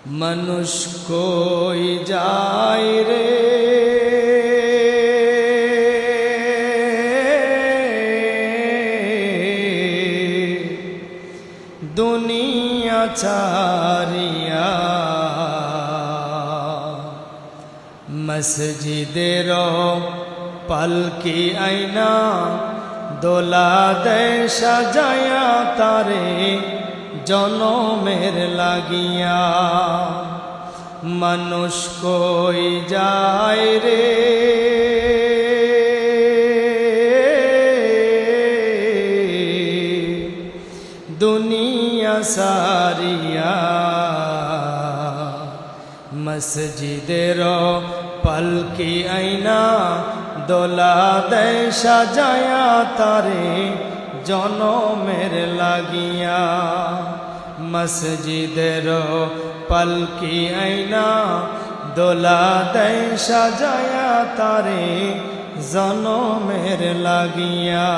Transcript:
মানুষ কই যায় রে দুনিয়া ছাড়িয়া, মসজিদের পালকি আইনা দোলা দেয় সাজায়া তারে জনমের লাগিয়া। মানুষ কই যায় রে দুনিয়া সারিয়া, মসজিদের পালকি আইনা দোলা দেয় সাজায়া তারে জনমের লাগিয়া। মসজিদের পালকি আইনা দোলা দেয় সাজায়া তারে জনমের লাগিয়া।